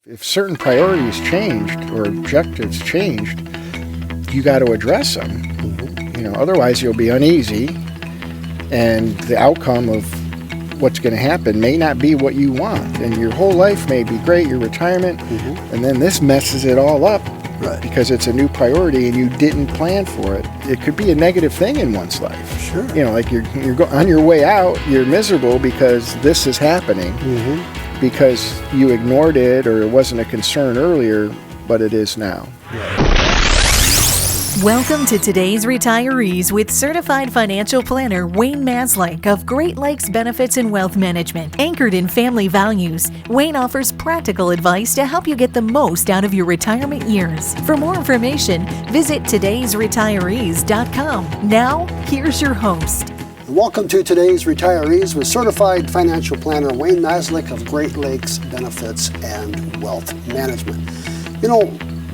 If certain priorities changed or objectives changed, you got to address them. Otherwise you'll be uneasy, and the outcome of what's going to happen may not be what you want. And your whole life may be great, your retirement, and then this messes it all up. Right. Because it's a new priority and you didn't plan for it. It could be a negative thing in one's life. Sure. Like you're on your way out, you're miserable because this is happening. Because you ignored it or it wasn't a concern earlier, but it is now. Welcome to today's Retirees with Certified Financial Planner Wayne Maslyk of Great Lakes Benefits and Wealth Management. Anchored in family values, Wayne offers practical advice to help you get the most out of your retirement years. For more information, visit today'sretirees.com. Now, here's your host. Welcome to today's Retirees with Certified Financial Planner Wayne Maslyk of Great Lakes Benefits and Wealth Management.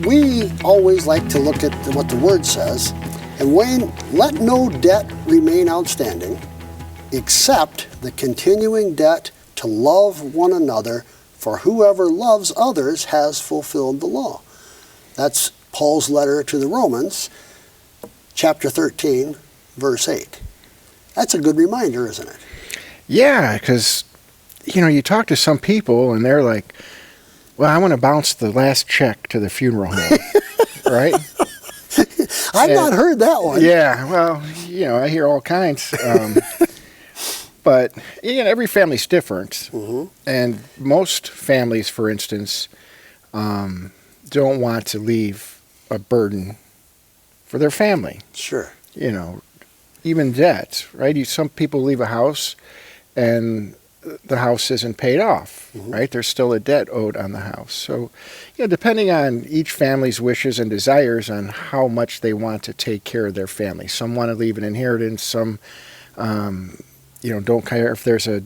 We always like to look at what the Word says. And Wayne, let no debt remain outstanding except the continuing debt to love one another, for whoever loves others has fulfilled the law. That's Paul's letter to the Romans, chapter 13, verse 8. That's a good reminder, isn't it? Yeah, because, you talk to some people and they're like, well, I want to bounce the last check to the funeral home, right? I've not heard that one. Yeah, well, I hear all kinds. But, every family's different. And most families, for instance, don't want to leave a burden for their family. Sure. Even debt, right? Some people leave a house and the house isn't paid off, right? There's still a debt owed on the house. So, depending on each family's wishes and desires on how much they want to take care of their family. Some want to leave an inheritance. Some, don't care if there's a,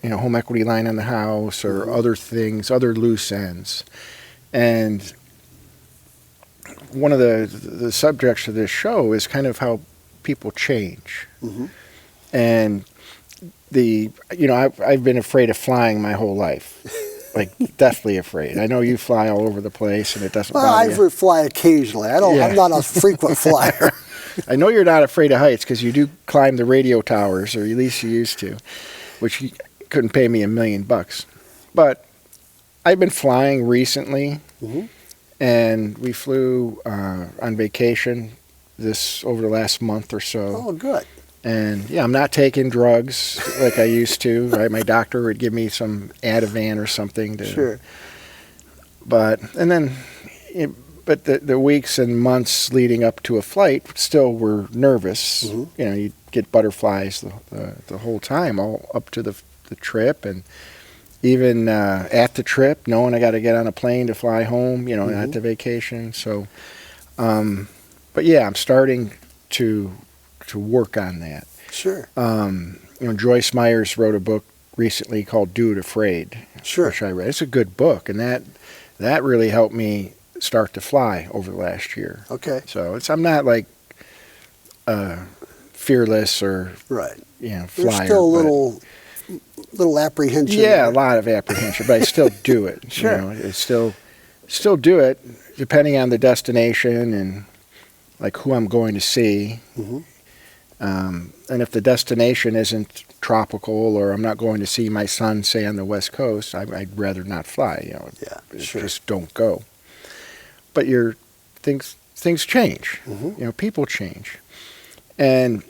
home equity line on the house or other things, other loose ends. And one of the subjects of this show is kind of how people change. And I've been afraid of flying my whole life, like deathly afraid. I know you fly all over the place, and it doesn't bother you. I fly occasionally. I'm not a frequent flyer. I know you're not afraid of heights because you do climb the radio towers, or at least you used to, which you couldn't pay me $1 million. But I've been flying recently, and we flew on vacation over the last month or so. Oh, good. And I'm not taking drugs like I used to, right? My doctor would give me some Ativan or something Sure. But the weeks and months leading up to a flight still were nervous. You get butterflies the whole time, all up to the trip, and even at the trip, knowing I got to get on a plane to fly home, not the vacation. So, but I'm starting to work on that. Sure. Joyce Myers wrote a book recently called Do It Afraid, which I read. It's a good book, and that really helped me start to fly over the last year. Okay. So I'm not like fearless or right. Flyer. There's still a little apprehension. Yeah, there. A lot of apprehension, but I still do it. Sure. I still do it depending on the destination and like who I'm going to see. And if the destination isn't tropical or I'm not going to see my son, say, on the West Coast, I'd rather not fly. Sure. Just don't go. But things change. People change. And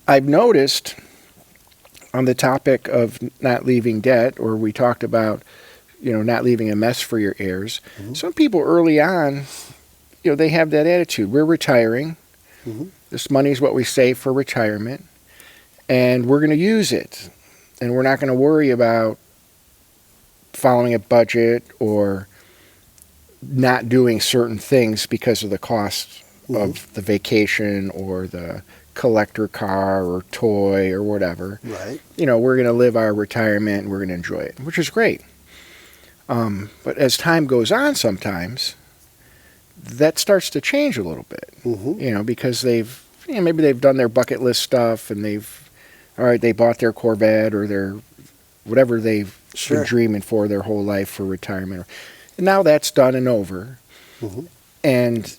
I've noticed on the topic of not leaving debt, or we talked about, not leaving a mess for your heirs, some people early on, they have that attitude. We're retiring. This money is what we save for retirement, and we're going to use it. And we're not going to worry about following a budget or not doing certain things because of the cost of the vacation or the collector car or toy or whatever. Right. We're going to live our retirement and we're going to enjoy it, which is great. But as time goes on sometimes, that starts to change a little bit, because maybe they've done their bucket list stuff and they bought their Corvette or their whatever they've been dreaming for their whole life for retirement. And now that's done and over. Mm-hmm. And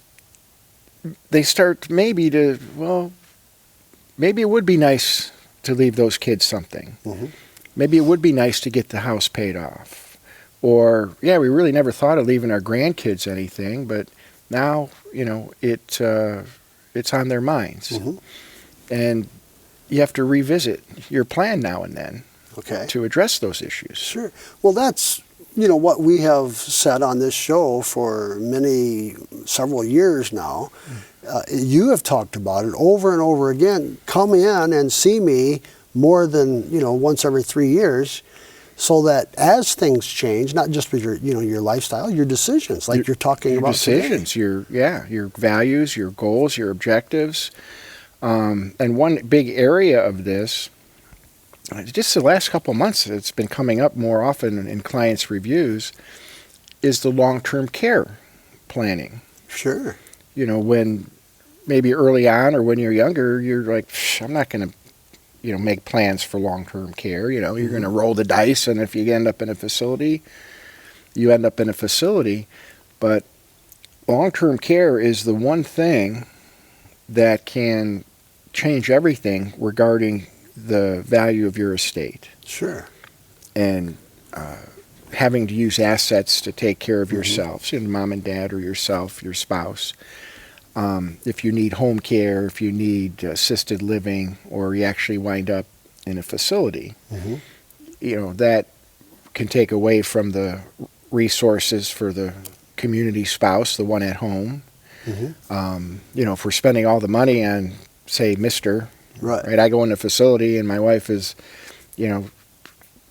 they start maybe it would be nice to leave those kids something. Mm-hmm. Maybe it would be nice to get the house paid off. Or, we really never thought of leaving our grandkids anything, but now, it's on their minds. Mm-hmm. And you have to revisit your plan now and then to address those issues. Sure. Well, that's, what we have said on this show for several years now. You have talked about it over and over again. Come in and see me more than, once every 3 years, so that as things change, not just with your lifestyle, your decisions, like you're talking about decisions, today. your values, your goals, your objectives. And one big area of this, just the last couple of months, it's been coming up more often in clients' reviews, is the long-term care planning. Sure. When maybe early on or when you're younger, you're like, I'm not going to, make plans for long-term care. You're going to roll the dice, and if you end up in a facility, you end up in a facility. But long-term care is the one thing that can change everything regarding the value of your estate. Sure. And having to use assets to take care of yourselves, mom and dad or yourself, your spouse. If you need home care, if you need assisted living, or you actually wind up in a facility, that can take away from the resources for the community spouse, the one at home. If we're spending all the money on, say, Mr. Right, I go in a facility and my wife is,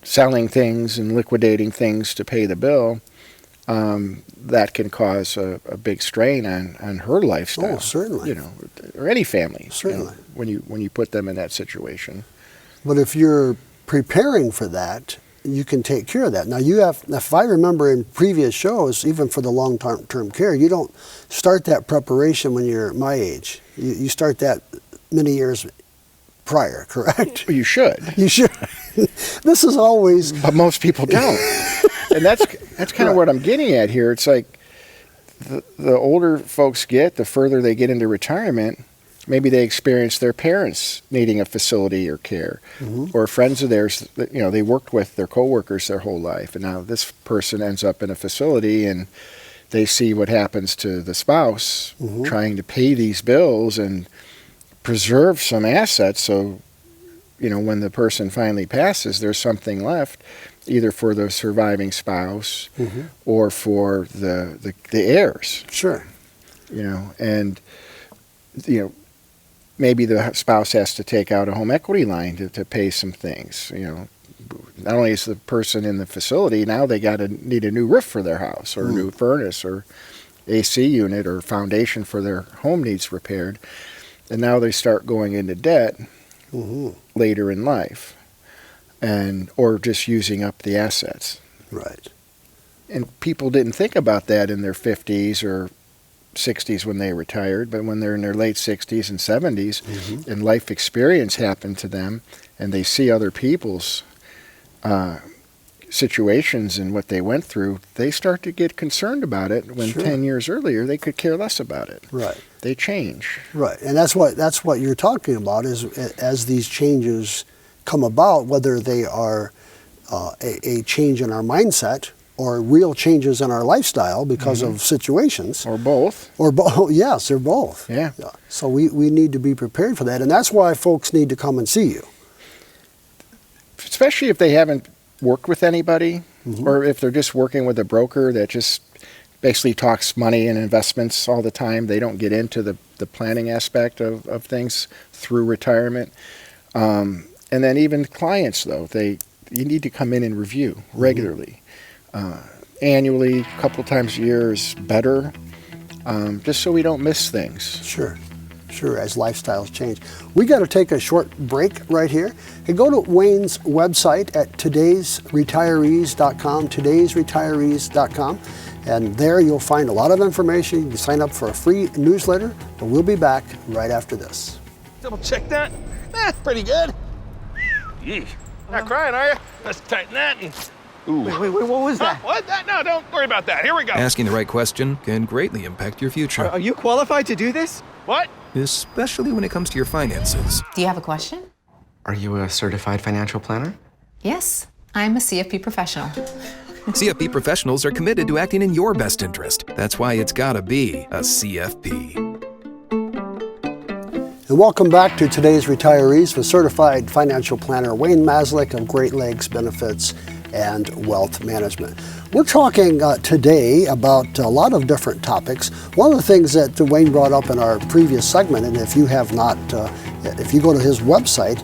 selling things and liquidating things to pay the bill. That can cause a big strain on her lifestyle. Oh, certainly. Or any family. Certainly. When you put them in that situation. But if you're preparing for that, you can take care of that. Now, if I remember in previous shows, even for the long-term care, you don't start that preparation when you're my age. You start that many years prior, correct? Well, you should. You should. This is always... But most people don't. And that's kind of what I'm getting at here. It's like the older folks get, the further they get into retirement, maybe they experience their parents needing a facility or care, or friends of theirs that they worked with, their coworkers their whole life, and now this person ends up in a facility and they see what happens to the spouse trying to pay these bills and preserve some assets, so when the person finally passes, there's something left, either for the surviving spouse or for the heirs. Sure. And maybe the spouse has to take out a home equity line to pay some things. Not only is the person in the facility, now they need a new roof for their house, or a new furnace, or AC unit, or foundation for their home needs repaired. And now they start going into debt later in life, or just using up the assets. Right. And people didn't think about that in their 50s or 60s when they retired, but when they're in their late 60s and 70s, and life experience happened to them, and they see other people's situations and what they went through, they start to get concerned about it when 10 years earlier they could care less about it. Right. They change. Right. And that's what you're talking about, is as these changes come about, whether they are a change in our mindset or real changes in our lifestyle because of situations. Or both. Yes, or both. Yeah. So we need to be prepared for that. And that's why folks need to come and see you. Especially if they haven't worked with anybody, or if they're just working with a broker that just basically talks money and investments all the time. They don't get into the planning aspect of things through retirement. And then even clients, though, you need to come in and review regularly. Annually, a couple times a year is better, just so we don't miss things. Sure, as lifestyles change. We got to take a short break right here and go to Wayne's website at todaysretirees.com, todaysretirees.com, and there you'll find a lot of information. You can sign up for a free newsletter, but we'll be back right after this. Double check that. Pretty good. Not crying, are you? Let's tighten that and Wait, what was that? What? No, don't worry about that. Here we go. Asking the right question can greatly impact your future, Are you qualified to do this? What? especially when it comes to your finances. Do you have a question? Are you a certified financial planner? Yes, I'm a CFP professional. CFP professionals are committed to acting in your best interest. That's why it's gotta be a CFP. And welcome back to today's Retirees with Certified Financial Planner Wayne Maslyk of Great Lakes Benefits and Wealth Management. We're talking today about a lot of different topics. One of the things that Wayne brought up in our previous segment, and if you have not, if you go to his website,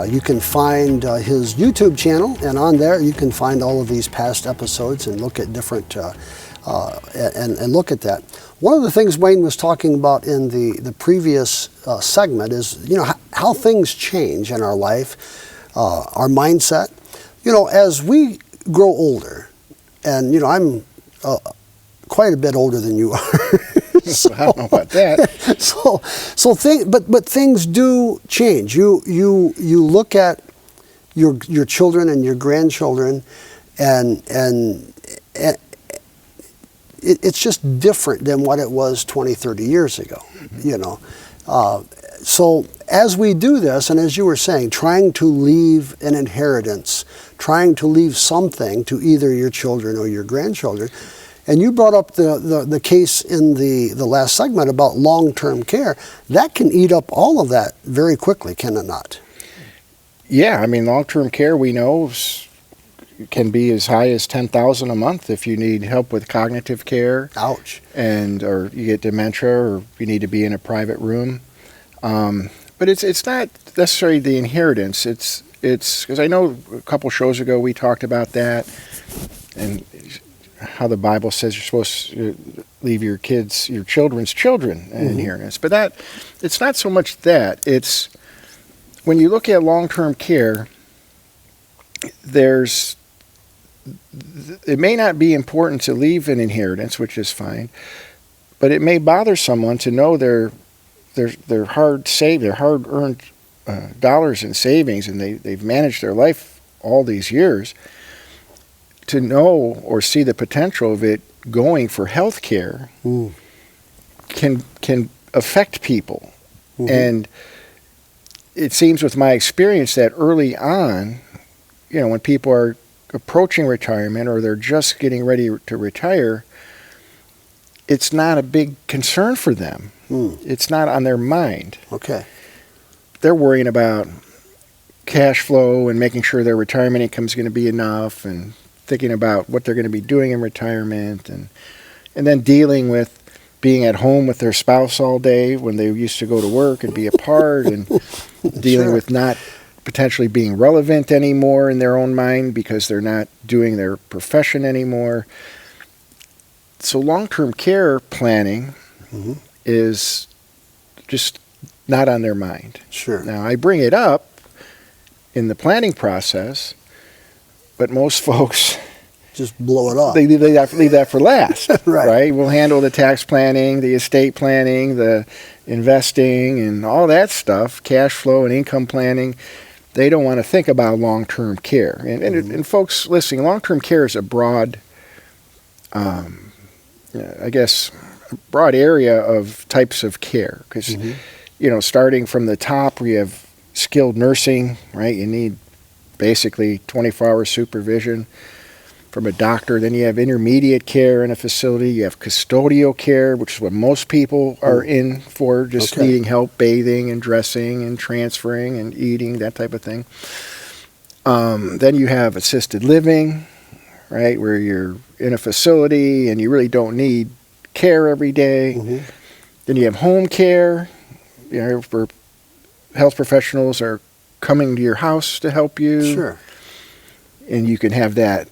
you can find his YouTube channel, and on there you can find all of these past episodes and look at different, and look at that. One of the things Wayne was talking about in the previous segment is, how things change in our life, our mindset. As we grow older, and I'm quite a bit older than you are. So, I don't know about that. But things do change. You look at your children and your grandchildren, and it's just different than what it was 20, 30 years ago. So as we do this, and as you were saying, trying to leave an inheritance, trying to leave something to either your children or your grandchildren. And you brought up the case in the last segment about long-term care. That can eat up all of that very quickly, can it not? Yeah, I mean, long-term care we know can be as high as $10,000 a month if you need help with cognitive care. Ouch. Or you get dementia, or you need to be in a private room. But it's not necessarily the inheritance. It's because I know a couple shows ago we talked about that, and how the Bible says you're supposed to leave your children's children an inheritance. But it's not so much that. It's when you look at long-term care, it may not be important to leave an inheritance, which is fine, but it may bother someone to know their hard-earned dollars in savings, and they've managed their life all these years, to know or see the potential of it going for health care can affect people. And it seems with my experience that early on, when people are approaching retirement or they're just getting ready to retire, it's not a big concern for them. It's not on their mind. Okay. They're worrying about cash flow and making sure their retirement income is going to be enough, and thinking about what they're going to be doing in retirement, and then dealing with being at home with their spouse all day when they used to go to work and be apart, and dealing with not potentially being relevant anymore in their own mind because they're not doing their profession anymore. So long-term care planning is just not on their mind. Sure. Now, I bring it up in the planning process, but most folks just blow it off. They leave that for last. Right. We'll handle the tax planning, the estate planning, the investing, and all that stuff, cash flow and income planning. They don't want to think about long-term care. And folks listening, long-term care is a broad, broad area of types of care. Because, starting from the top, we have skilled nursing, right? You need basically 24-hour supervision from a doctor. Then you have intermediate care in a facility. You have custodial care, which is what most people are in for, just needing help bathing and dressing and transferring and eating, that type of thing. Then you have assisted living, right, where you're in a facility and you really don't need care every day. Then you have home care, where health professionals are coming to your house to help you. Sure. And you can have that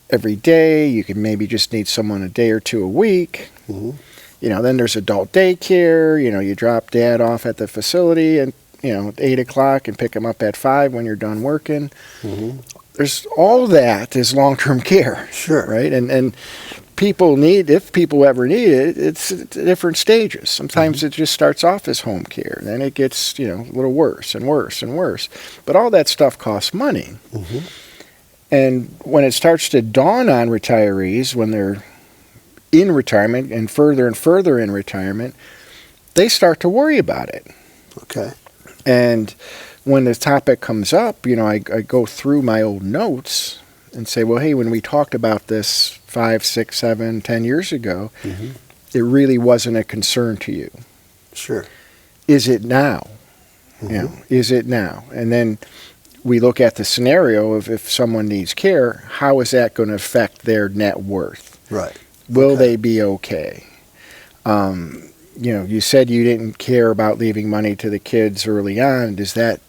every day. You can maybe just need someone a day or two a week. Then there's adult daycare. You drop dad off at the facility at 8 o'clock and pick him up at 5 when you're done working. There's all that is long-term care. Sure. Right? And people if people ever need it, it's at different stages. Sometimes it just starts off as home care. Then it gets, a little worse and worse and worse. But all that stuff costs money. And when it starts to dawn on retirees, when they're in retirement and further in retirement, they start to worry about it. Okay. And when the topic comes up, I go through my old notes and say, well, hey, when we talked about this 5, 6, 7, 10 years ago, it really wasn't a concern to you. Sure. Is it now? Is it now? And then we look at the scenario of if someone needs care, how is that going to affect their net worth? Right. Will they be okay? You said you didn't care about leaving money to the kids early on. Is that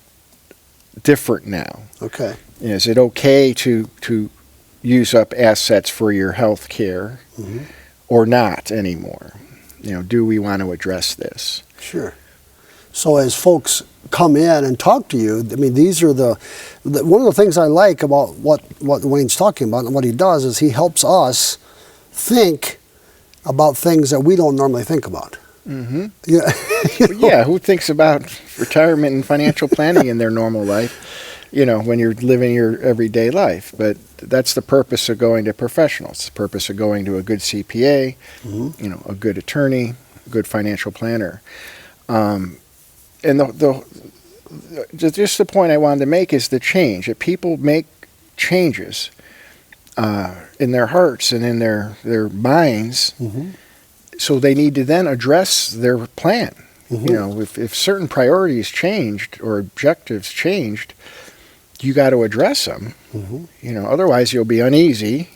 different now? Okay. Is it okay to use up assets for your health care or not anymore? Do we want to address this? Sure. So as folks come in and talk to you, I mean, these are one of the things I like about what Wayne's talking about and what he does is he helps us think about things that we don't normally think about. Mm-hmm. Yeah, who thinks about retirement and financial planning in their normal life, when you're living your everyday life? But that's the purpose of going to professionals, the purpose of going to a good CPA, a good attorney, a good financial planner. And just the point I wanted to make is the change. That people make changes in their hearts and in their minds, so they need to then address their plan. If certain priorities changed or objectives changed, you got to address them. Otherwise you'll be uneasy,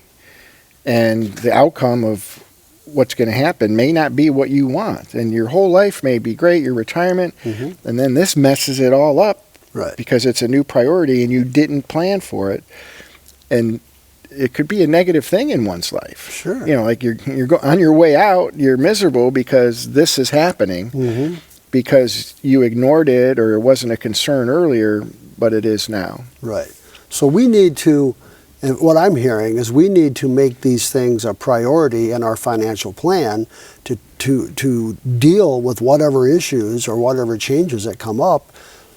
and the outcome of what's going to happen may not be what you want, and your whole life may be great, your retirement, and then this messes it all up, right? Because it's a new priority and you didn't plan for it, and it could be a negative thing in one's life. Sure. Like you're on your way out, you're miserable because this is happening, because you ignored it or it wasn't a concern earlier, but it is now. Right. So we need to. And what I'm hearing is we need to make these things a priority in our financial plan to deal with whatever issues or whatever changes that come up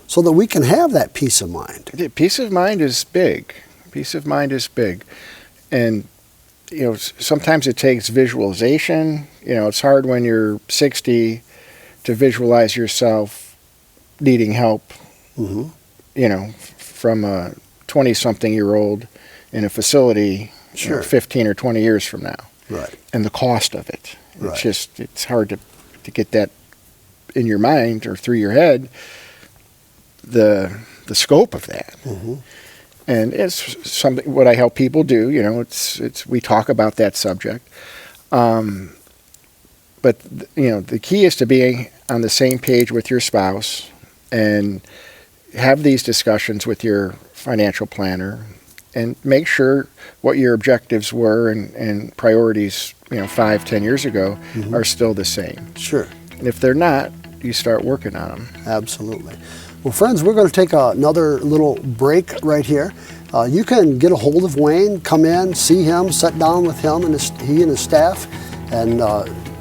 so that we can have that peace of mind. Peace of mind is big. Peace of mind is big. And, sometimes it takes visualization. It's hard when you're 60 to visualize yourself needing help, from a 20-something-year-old in a facility, sure, 15 or 20 years from now. Right. And the cost of it. Right. It's hard to get that in your mind or through your head, the scope of that. And it's something, what I help people do, we talk about that subject. But, the key is to be on the same page with your spouse and have these discussions with your financial planner, and make sure what your objectives were and priorities, 5, 10 years ago are still the same. Sure. And if they're not, you start working on them. Absolutely. Well, friends, we're going to take another little break right here. You can get a hold of Wayne, come in, see him, sit down with him and he and his staff. And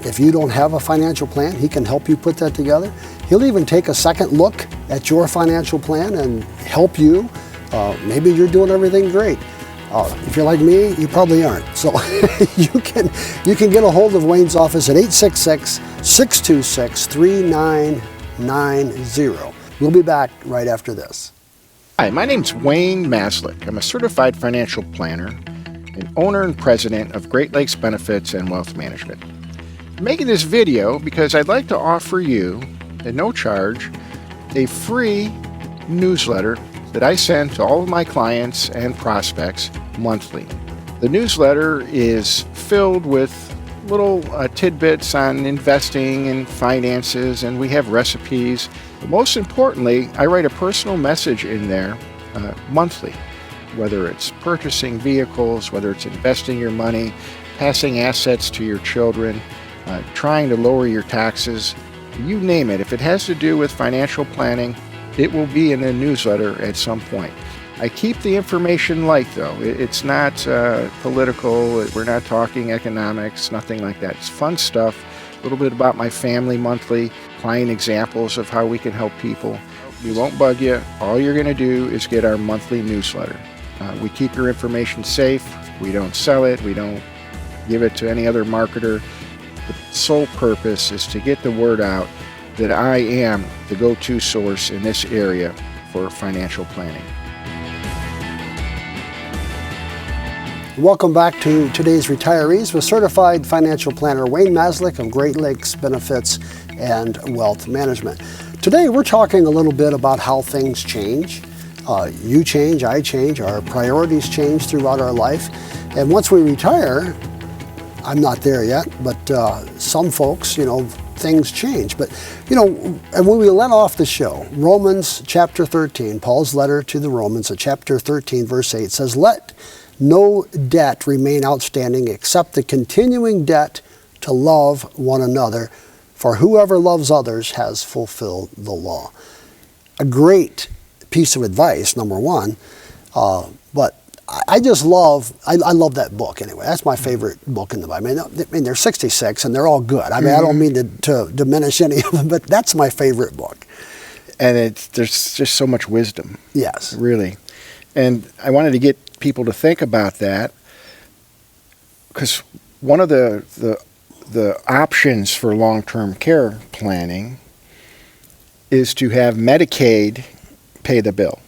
if you don't have a financial plan, he can help you put that together. He'll even take a second look at your financial plan and help you. Maybe you're doing everything great. If you're like me, you probably aren't. So you can get a hold of Wayne's office at 866-626-3990. We'll be back right after this. Hi, my name's Wayne Maslyk. I'm a certified financial planner and owner and president of Great Lakes Benefits and Wealth Management. I'm making this video because I'd like to offer you, at no charge, a free newsletter that I send to all of my clients and prospects monthly. The newsletter is filled with little tidbits on investing and finances, and we have recipes. But most importantly, I write a personal message in there monthly, whether it's purchasing vehicles, whether it's investing your money, passing assets to your children, trying to lower your taxes, you name it. If it has to do with financial planning, it will be in a newsletter at some point. I keep the information light, though. It's not political. We're not talking economics, nothing like that. It's fun stuff, a little bit about my family monthly, client examples of how we can help people. We won't bug you. All you're going to do is get our monthly newsletter. We keep your information safe. We don't sell it. We don't give it to any other marketer. The sole purpose is to get the word out that I am the go-to source in this area for financial planning. Welcome back to today's Retirees with certified financial planner Wayne Maslyk of Great Lakes Benefits and Wealth Management. Today we're talking a little bit about how things change. You change, I change, our priorities change throughout our life. And once we retire, I'm not there yet, but some folks, things change. But, and when we let off the show, Romans chapter 13, Paul's letter to the Romans, chapter 13, verse 8 says, "Let no debt remain outstanding except the continuing debt to love one another, for whoever loves others has fulfilled the law." A great piece of advice, number one, but I love that book anyway. That's my favorite book in the Bible. I mean, there's 66 and they're all good. I mean, I don't mean to diminish any of them, but that's my favorite book. And there's just so much wisdom. Yes. Really. And I wanted to get people to think about that, because one of the options for long-term care planning is to have Medicaid pay the bill.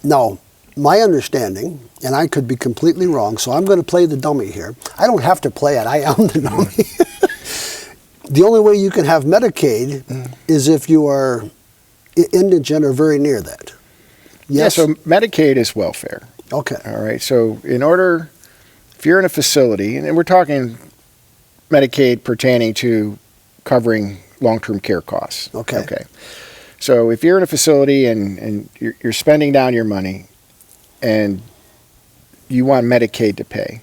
No, my understanding, and I could be completely wrong, so I'm going to play the dummy here. I don't have to play it. I am the dummy. The only way you can have Medicaid is if you are indigent or very near that. Yes? Yeah, so Medicaid is welfare. Okay. All right. So if you're in a facility, and we're talking Medicaid pertaining to covering long-term care costs. Okay. Okay. So if you're in a facility and you're spending down your money and you want Medicaid to pay,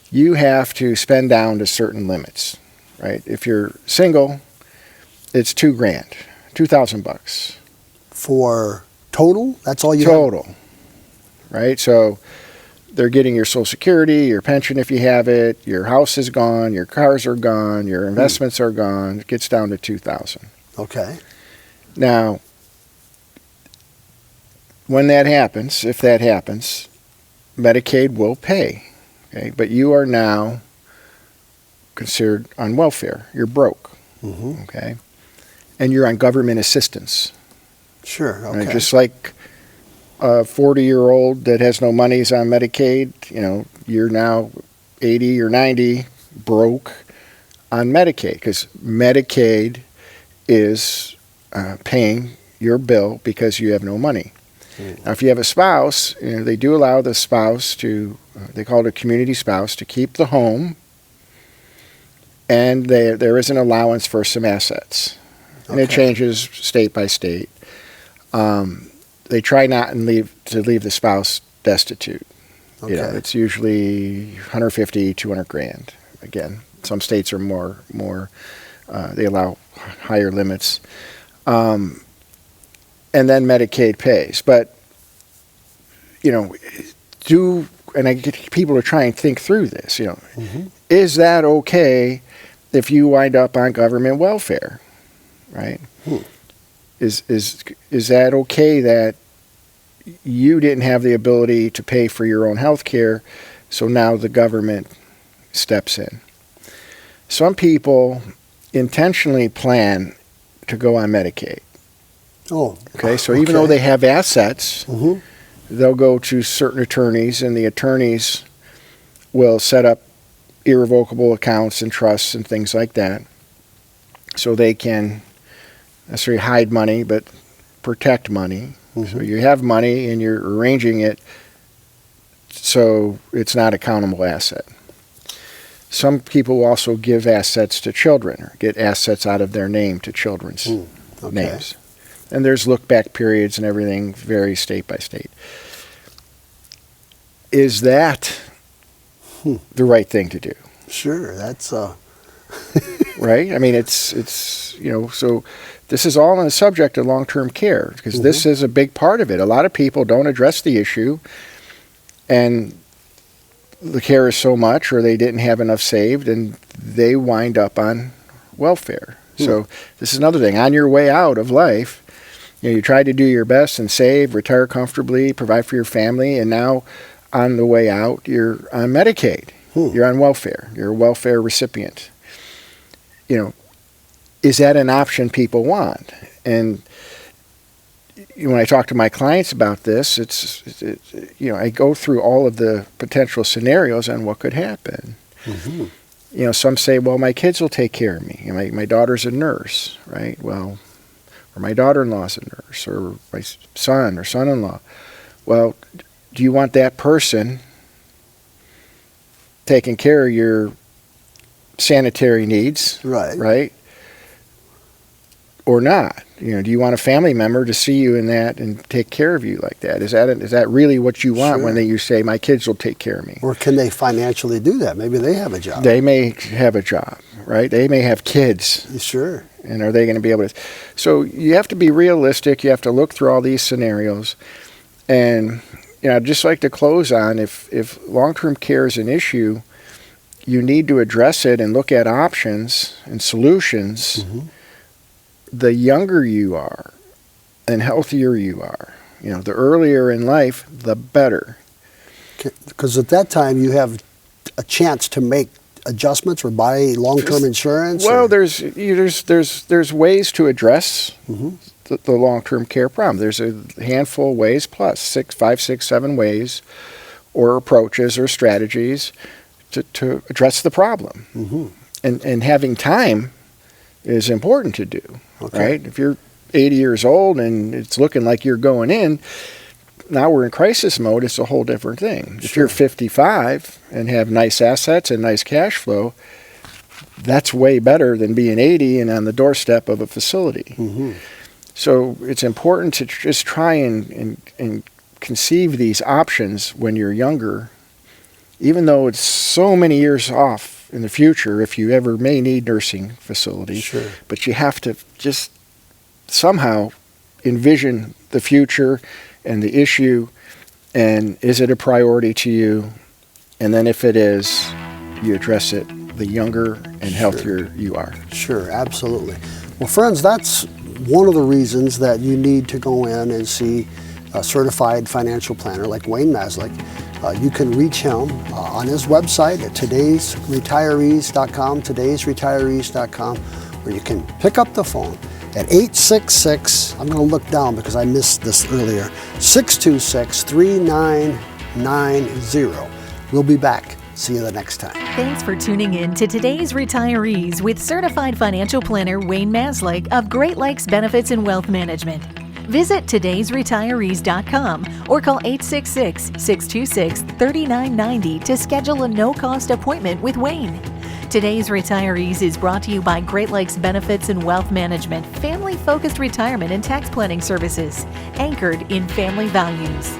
you have to spend down to certain limits, right? If you're single, it's $2,000, $2,000. For total? That's all you Total, right? So they're getting your Social Security, your pension if you have it, your house is gone, your cars are gone, your investments are gone. It gets down to $2,000. Okay. Now, when that happens, if that happens, Medicaid will pay, okay? But you are now considered on welfare. You're broke, okay? And you're on government assistance. Sure, okay. Right? Just like a 40-year-old that has no money is on Medicaid, you're now 80 or 90 broke on Medicaid, because Medicaid is paying your bill because you have no money. Now, if you have a spouse, they do allow the spouse to, they call it a community spouse, to keep the home, and there is an allowance for some assets. And it changes state by state. They try not to leave the spouse destitute. Okay. It's usually 150, 200 grand. Again, some states are more they allow higher limits. And then Medicaid pays. But, and I get people to try and think through this, is that okay if you wind up on government welfare, right? Is that okay that you didn't have the ability to pay for your own health care, so now the government steps in? Some people intentionally plan to go on Medicaid. Oh. Okay, so even though they have assets, they'll go to certain attorneys, and the attorneys will set up irrevocable accounts and trusts and things like that, so they can necessarily hide money, but protect money. So you have money and you're arranging it so it's not a countable asset. Some people also give assets to children, or get assets out of their name to children's names. And there's look-back periods and everything, vary state by state. Is that the right thing to do? Sure, that's right? I mean, it's so this is all on the subject of long-term care, because this is a big part of it. A lot of people don't address the issue, and the care is so much, or they didn't have enough saved, and they wind up on welfare. So this is another thing. On your way out of life, You tried to do your best and save, retire comfortably, provide for your family, and now on the way out, you're on Medicaid. You're on welfare. You're a welfare recipient. Is that an option people want? And when I talk to my clients about this, it's I go through all of the potential scenarios on what could happen. Some say, well, my kids will take care of me. My daughter's a nurse, right? Well, or my daughter-in-law's a nurse, or my son or son-in-law. Well, do you want that person taking care of your sanitary needs? Right? Or not? Do you want a family member to see you in that and take care of you like that? Is that really what you want when you say, my kids will take care of me? Or can they financially do that? Maybe they have a job. They may have a job, right? They may have kids. Sure. And are they going to be able to? So you have to be realistic. You have to look through all these scenarios. And I'd just like to close on, if long-term care is an issue, you need to address it and look at options and solutions. The younger you are and healthier you are, the earlier in life, the better. Because at that time you have a chance to make adjustments or buy long-term insurance. Well, there's ways to address the long-term care problem. There's a handful of ways, plus 5, 6, 7 ways, or approaches or strategies to address the problem. And having time is important to do. Right? If you're 80 years old and it's looking like you're going in, now we're in crisis mode, it's a whole different thing. If you're 55 and have nice assets and nice cash flow, that's way better than being 80 and on the doorstep of a facility. So it's important to just try and conceive these options when you're younger, even though it's so many years off in the future if you ever may need nursing facility. But you have to just somehow envision the future and the issue, and is it a priority to you? And then if it is, you address it the younger and healthier you are. Sure, absolutely. Well, friends, that's one of the reasons that you need to go in and see a certified financial planner like Wayne Maslyk. You can reach him on his website at todaysretirees.com, or you can pick up the phone at 866, I'm going to look down because I missed this earlier, 626-3990. We'll be back. See you the next time. Thanks for tuning in to Today's Retirees with certified financial planner Wayne Maslyk of Great Lakes Benefits and Wealth Management. Visit todaysretirees.com or call 866-626-3990 to schedule a no-cost appointment with Wayne. Today's Retirees is brought to you by Great Lakes Benefits and Wealth Management, family-focused retirement and tax planning services, anchored in family values.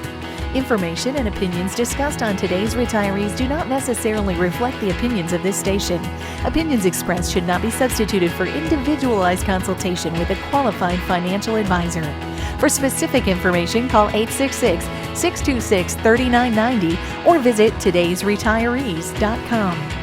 Information and opinions discussed on Today's Retirees do not necessarily reflect the opinions of this station. Opinions expressed should not be substituted for individualized consultation with a qualified financial advisor. For specific information, call 866-626-3990 or visit todaysretirees.com.